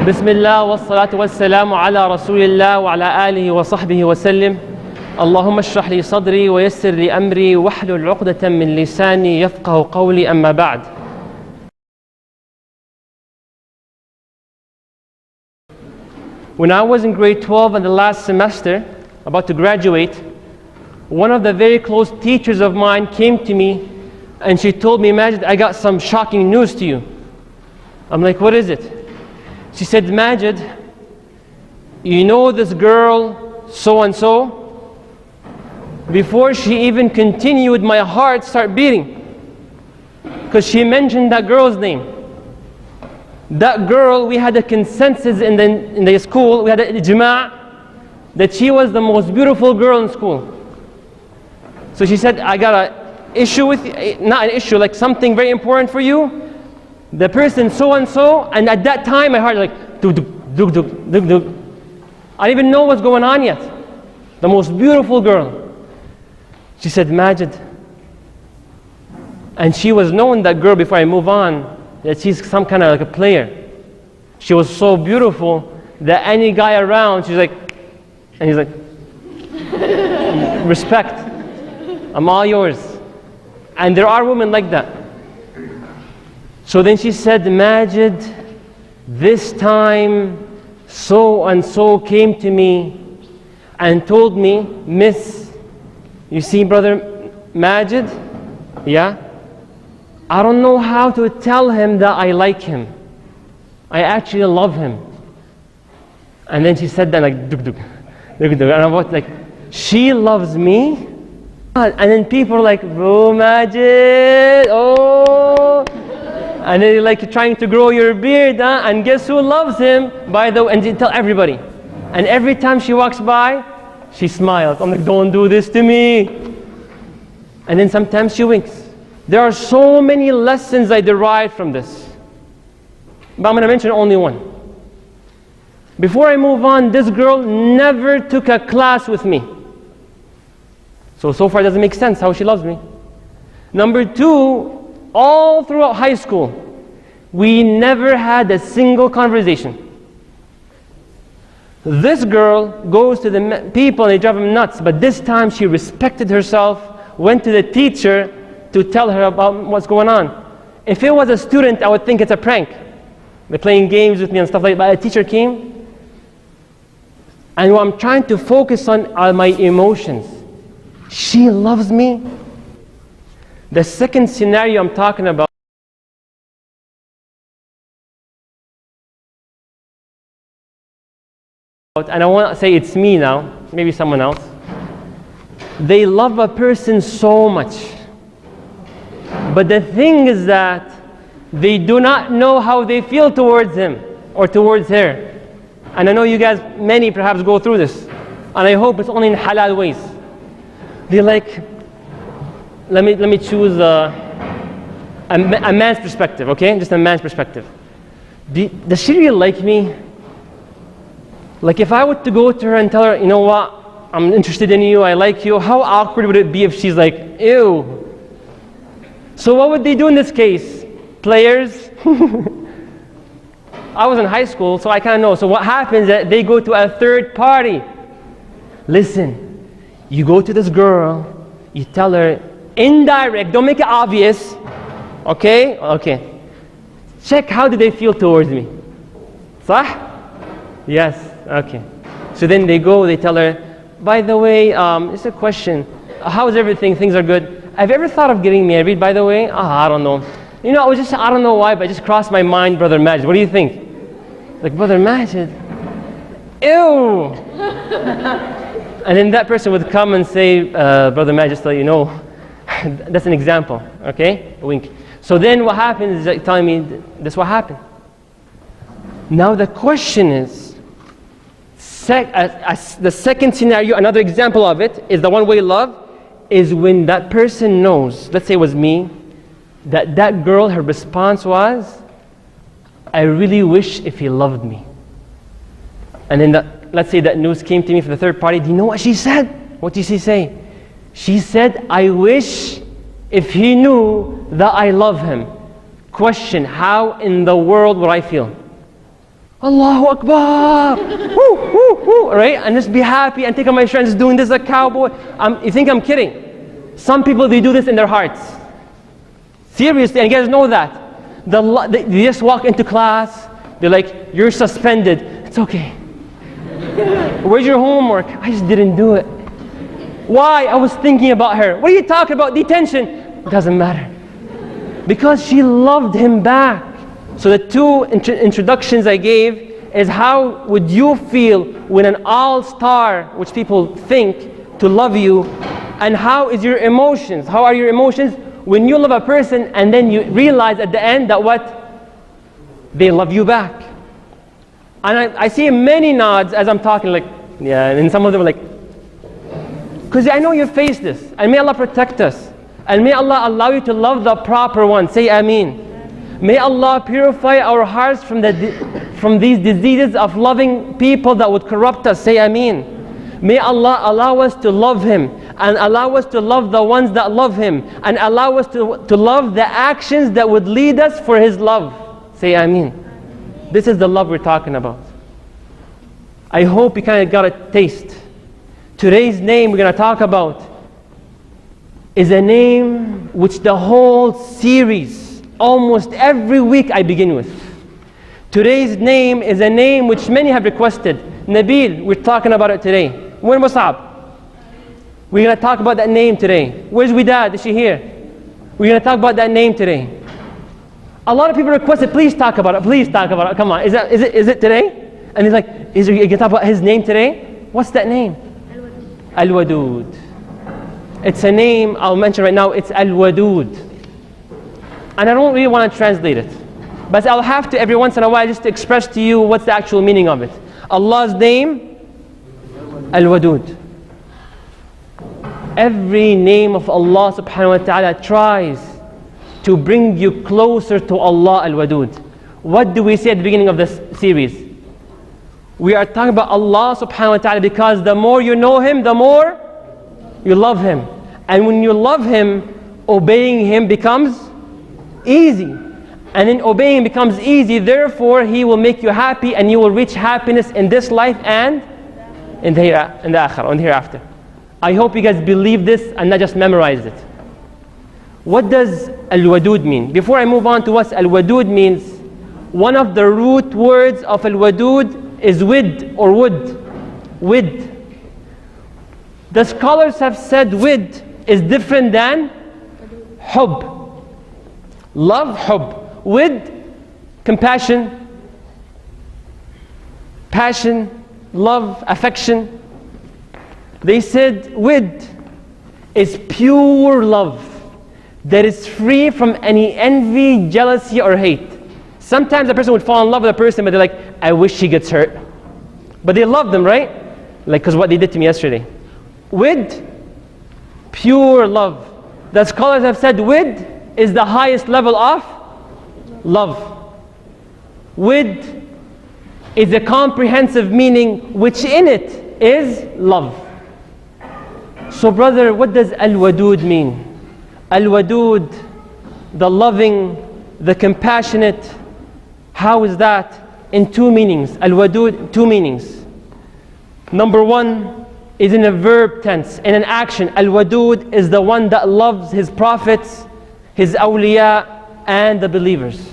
بسم الله والصلاة والسلام على رسول الله وعلى آله وصحبه وسلم. اللهم اشرح لي صدري ويسر لي أمري واحلل عقدة من لساني يفقه قولي. أما بعد. When I was in grade 12 in the last semester, about to graduate, one of the very close teachers of mine came to me and she told me, Majed, I got some shocking news to you. I'm like, what is it? She said, Majed, you know this girl so-and-so? Before she even continued, my heart started beating. Because she mentioned that girl's name. That girl, we had a consensus in the school, we had a ijma' that she was the most beautiful girl in school. So she said, I got an issue with you, not an issue, like something very important for you. The person so-and-so, and at that time my heart like, dug, dug, dug, dug, dug, dug. I didn't even know what's going on yet. The most beautiful girl. She said, Majed. And she was knowing that girl before I move on, that she's some kind of like a player. She was so beautiful that any guy around, she's like, and he's like, respect, I'm all yours. And there are women like that. So then she said, Majed, this time so and so came to me and told me, Miss, you see brother Majed, yeah? I don't know how to tell him that I like him. I actually love him. And then she said that like, duk, duk, duk, duk. And I was like, she loves me? And then people are like, bro Majed, oh. And then you're like trying to grow your beard, huh? And guess who loves him? By the way, and you tell everybody. And every time she walks by, she smiles. I'm like, don't do this to me. And then sometimes she winks. There are so many lessons I derived from this. But I'm going to mention only one. Before I move on, this girl never took a class with me. So far it doesn't make sense how she loves me. Number two, all throughout high school, we never had a single conversation. This girl goes to the people and they drive them nuts, but this time she respected herself, went to the teacher to tell her about what's going on. If it was a student, I would think it's a prank. They're playing games with me and stuff like that, but a teacher came. And what I'm trying to focus on are my emotions. She loves me. The second scenario I'm talking about, and I want to say it's me now, maybe someone else. They love a person so much. But the thing is that they do not know how they feel towards him or towards her. And I know you guys, many perhaps go through this. And I hope it's only in halal ways. They're like, let me choose a man's perspective, okay? Just a man's perspective. Does she really like me? Like if I were to go to her and tell her, you know what, I'm interested in you, I like you, how awkward would it be if she's like, ew. So what would they do in this case? Players? I was in high school, so I kind of know. So what happens is that they go to a third party. Listen, you go to this girl, you tell her, indirect, don't make it obvious. Okay? Okay. Check how do they feel towards me. Sah? Yes. Okay. So then they go, they tell her, by the way, it's a question. How is everything? Things are good. Have you ever thought of getting married, by the way? I don't know. You know, I don't know why, but it just crossed my mind, Brother Majed. What do you think? Like, Brother Majed, ew. And then that person would come and say, Brother Majed, just so you know, that's an example, okay? A wink. So then what happens is like telling me, that's what happened. Now the question is, the second scenario, another example of it, is the one-way love, is when that person knows, let's say it was me, that girl, her response was, I really wish if he loved me. And then let's say that news came to me from the third party. Do you know what she said? What did she say? She said, I wish if he knew that I love him. Question, how in the world would I feel? Allahu Akbar, woo, woo, woo, right? And just be happy and take out my shirt and just doing this like a cowboy. You think I'm kidding? Some people, they do this in their hearts. Seriously, and you guys know that. They just walk into class, they're like, you're suspended. It's okay. Where's your homework? I just didn't do it. Why? I was thinking about her. What are you talking about? Detention. It doesn't matter. Because she loved him back. So the two introductions I gave is how would you feel when an all-star, which people think to love you, and how is your emotions? How are your emotions when you love a person and then you realize at the end that what? They love you back. And I see many nods as I'm talking, like, yeah, and some of them are like, because I know you face this, and may Allah protect us, and may Allah allow you to love the proper one. Say Ameen. May Allah purify our hearts from these diseases of loving people that would corrupt us. Say Ameen. May Allah allow us to love Him, and allow us to love the ones that love Him, and allow us to love the actions that would lead us for His love. Say Ameen. This is the love we're talking about. I hope you kind of got a taste. Today's name we're going to talk about is a name which the whole series, almost every week I begin with. Today's name is a name which many have requested. Nabil, we're talking about it today. Where Mus'ab? We're going to talk about that name today. Where's Widad? Is she here? We're going to talk about that name today. A lot of people requested, please talk about it, please talk about it. Come on, is it today? And he's like, you going to talk about his name today? What's that name? Al-Wadood. It's a name I'll mention right now. It's Al-Wadood. And I don't really want to translate it, but I'll have to every once in a while just to express to you what's the actual meaning of it. Allah's name, Al-Wadood. Every name of Allah subhanahu wa ta'ala tries to bring you closer to Allah Al-Wadood. What do we say at the beginning of this series? We are talking about Allah subhanahu wa ta'ala because the more you know Him, the more you love Him. And when you love Him, obeying Him becomes easy. And then obeying becomes easy, therefore He will make you happy and you will reach happiness in this life and in the akhirah, on the hereafter. I hope you guys believe this and not just memorize it. What does Al-Wadood mean? Before I move on to what Al-Wadood means, one of the root words of Al-Wadood is wid or wood. Wid. The scholars have said wid is different than hub. Love, hub. Wid, compassion, passion, love, affection. They said wid is pure love that is free from any envy, jealousy, or hate. Sometimes a person would fall in love with a person, but they're like, I wish he gets hurt. But they love them, right? Like, because what they did to me yesterday. Wid, pure love. The scholars have said wid is the highest level of love. Wid is a comprehensive meaning, which in it is love. So brother, what does Al-Wadood mean? Al-Wadood, the loving, the compassionate. How is that? In two meanings. Al-Wadood, two meanings. Number one is in a verb tense, in an action. Al-Wadood is the one that loves his prophets, his awliya, and the believers.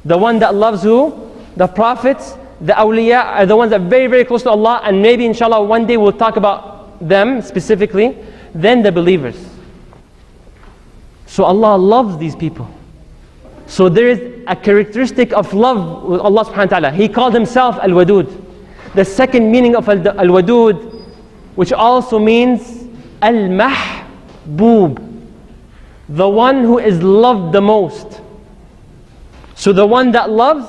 The one that loves who? The prophets, the awliya are the ones that are very, very close to Allah, and maybe inshallah one day we'll talk about them specifically. Then the believers. So Allah loves these people. So there is a characteristic of love with Allah subhanahu wa ta'ala. He called Himself Al-Wadood. The second meaning of Al-Wadood, which also means Al-Mahboob, the one who is loved the most. So the one that loves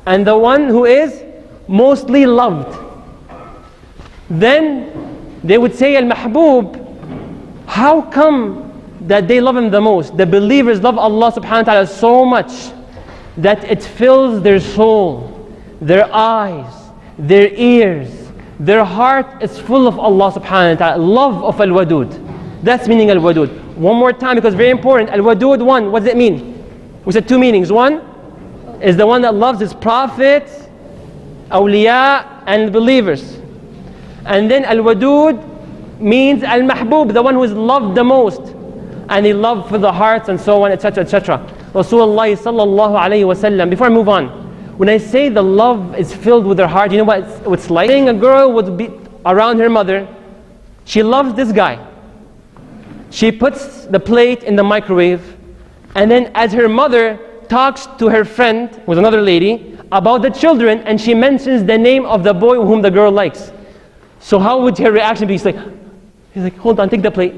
and the one who is mostly loved. Then they would say Al-Mahboob, how come that they love Him the most? The believers love Allah subhanahu wa ta'ala so much that it fills their soul, their eyes, their ears, their heart is full of Allah subhanahu wa ta'ala. Love of Al-Wadood. That's meaning Al-Wadood. One more time because very important. Al-Wadood, one, what does it mean? We said two meanings. One, is the one that loves his Prophet, awliya, and believers. And then al-Wadood means al-Mahbub, the one who is loved the most. And he loved for the hearts and so on, etc., etc. Rasulullah sallallahu alayhi wa sallam. Before I move on, when I say the love is filled with their heart, you know what it's like? Saying a girl would be around her mother, she loves this guy. She puts the plate in the microwave, and then as her mother talks to her friend, who's another lady, about the children, and she mentions the name of the boy whom the girl likes. So how would her reaction be? He's like, hold on, take the plate.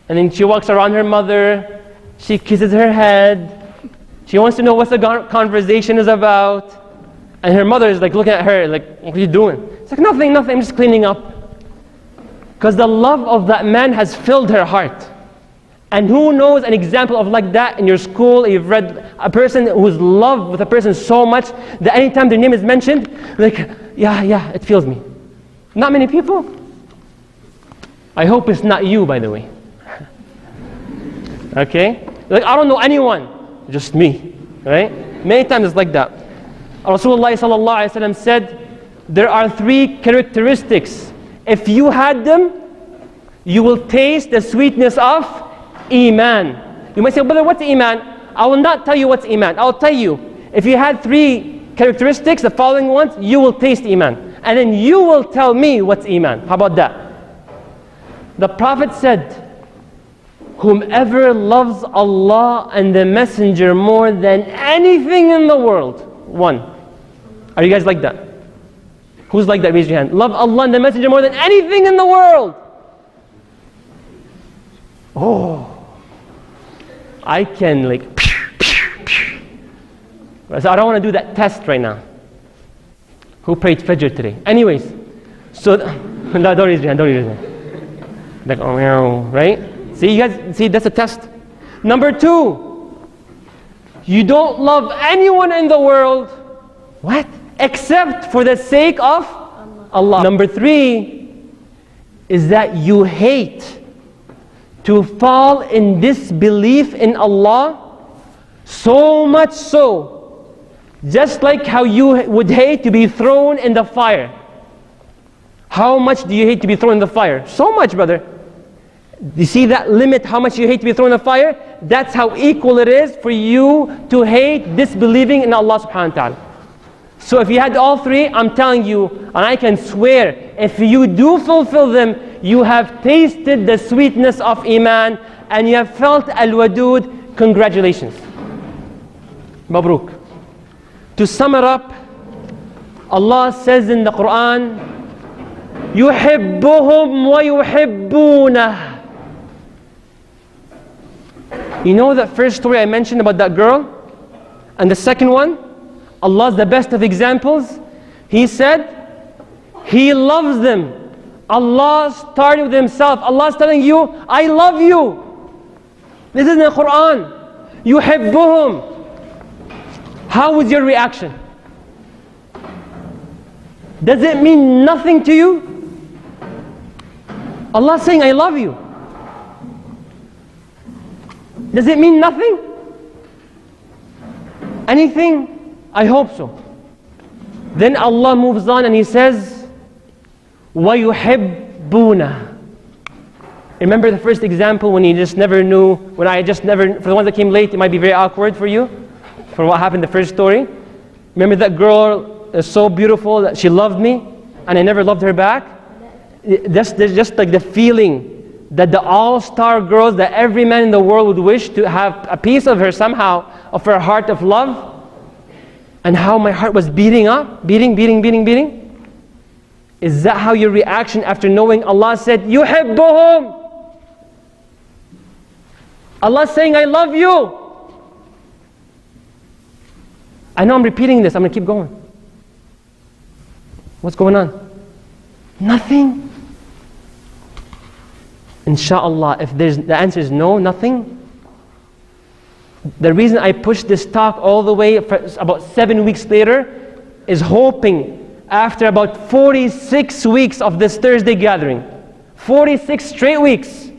And then she walks around her mother, she kisses her head, she wants to know what the conversation is about. And her mother is like looking at her, like, what are you doing? It's like, nothing, I'm just cleaning up. Because the love of that man has filled her heart. And who knows an example of like that in your school? You've read a person who's loved with a person so much that anytime their name is mentioned, like, yeah, it fills me. Not many people. I hope it's not you, by the way. Okay? Like, I don't know anyone, just me. Right? Many times it's like that. Rasulullah sallallahu alaihi wasallam said, there are 3 characteristics. If you had them, you will taste the sweetness of Iman. You might say, brother, what's Iman? I will not tell you what's Iman. I'll tell you, if you had 3 characteristics, the following ones, you will taste Iman. And then you will tell me what's Iman. How about that? The Prophet said, whomever loves Allah and the Messenger more than anything in the world. 1. Are you guys like that? Who's like that? Raise your hand. Love Allah and the Messenger more than anything in the world. Oh. I can like, so I don't want to do that test right now. Who prayed Fajr today? Anyways, so, no, don't raise your hand, don't raise your hand. Like, oh, right? See, you guys, see, that's a test. Number 2, you don't love anyone in the world. What? Except for the sake of Allah. Number 3 is that you hate to fall in disbelief in Allah, so much so, just like how you would hate to be thrown in the fire. How much do you hate to be thrown in the fire? So much, brother. You see that limit, how much you hate to be thrown in the fire? That's how equal it is for you to hate disbelieving in Allah subhanahu wa ta'ala. So if you had all 3, I'm telling you, and I can swear, if you do fulfill them, you have tasted the sweetness of Iman and you have felt al-Wadood. Congratulations. Mabruk. To sum it up, Allah says in the Quran, يُحِبُّهُمْ وَيُحِبُّونَهُ. You know that first story I mentioned about that girl? And the second one? Allah is the best of examples. He said, He loves them. Allah started with Himself. Allah is telling you, I love you. This is in the Quran. يُحِبُّهُمْ. How was your reaction? Does it mean nothing to you? Allah is saying, I love you. Does it mean nothing? Anything? I hope so. Then Allah moves on and He says, وَيُحِبُّونَ. Remember the first example when you just never knew, when I just never, for the ones that came late, it might be very awkward for you, for what happened the first story. Remember that girl is so beautiful that she loved me and I never loved her back? There's just like the feeling that the all-star girls that every man in the world would wish to have a piece of her somehow, of her heart of love. And how my heart was beating up, beating. Is that how your reaction after knowing Allah said, يُحِبُّهُمْ? Allah saying, I love you. I know I'm repeating this, I'm going to keep going. What's going on? Nothing. Inshallah, if the answer is no, nothing. The reason I pushed this talk all the way for about 7 weeks later is hoping after about 46 weeks of this Thursday gathering, 46 straight weeks,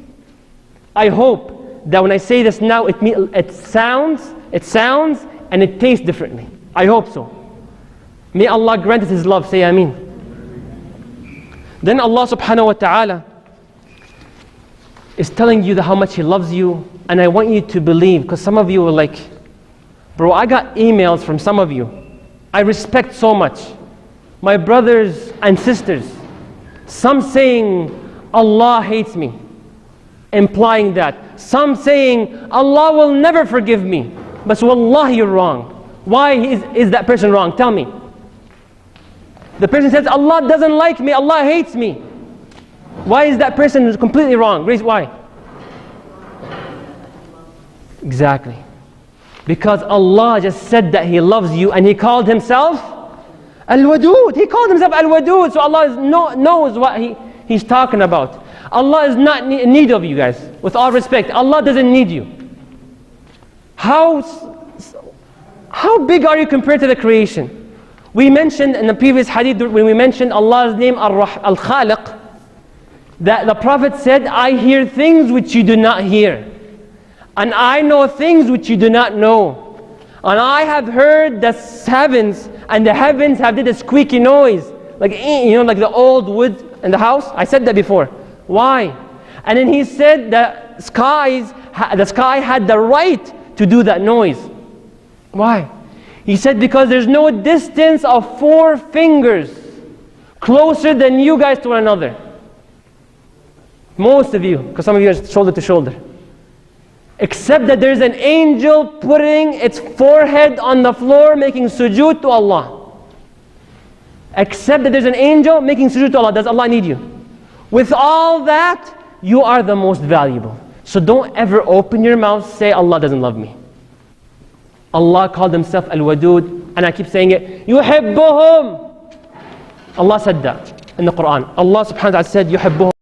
I hope that when I say this now, it sounds and it tastes differently. I hope so. May Allah grant us His love. Say Ameen. Then Allah subhanahu wa ta'ala is telling you that how much He loves you, and I want you to believe, because some of you were like, bro, I got emails from some of you I respect so much, my brothers and sisters, some saying Allah hates me, implying that. Some saying Allah will never forgive me. But wallahi, you're wrong. Why is that person wrong? Tell me. The person says Allah doesn't like me, Allah hates me. Why is that person completely wrong? Raise why? Exactly. Because Allah just said that He loves you, and He called Himself Al-Wadood. He called Himself Al-Wadood. So Allah knows what He's talking about. Allah is not in need of you guys. With all respect, Allah doesn't need you. How big are you compared to the creation? We mentioned in the previous hadith, when we mentioned Allah's name Al-Khaliq, that the Prophet said, I hear things which you do not hear, and I know things which you do not know. And I have heard the heavens, and the heavens have did a squeaky noise, like like the old wood in the house. I said that before. Why? And then He said that the sky had the right to do that noise. Why? He said because there's no distance of 4 fingers closer than you guys to one another. Most of you, because some of you are shoulder to shoulder. Except that there's an angel putting its forehead on the floor making sujood to Allah. Except that there's an angel making sujood to Allah. Does Allah need you? With all that, you are the most valuable. So don't ever open your mouth, say Allah doesn't love me. Allah called Himself Al-Wadood, and I keep saying it, يُحِبُّهُمْ. Allah said that in the Quran. Allah subhanahu wa ta'ala said, يُحِبُّهُمْ.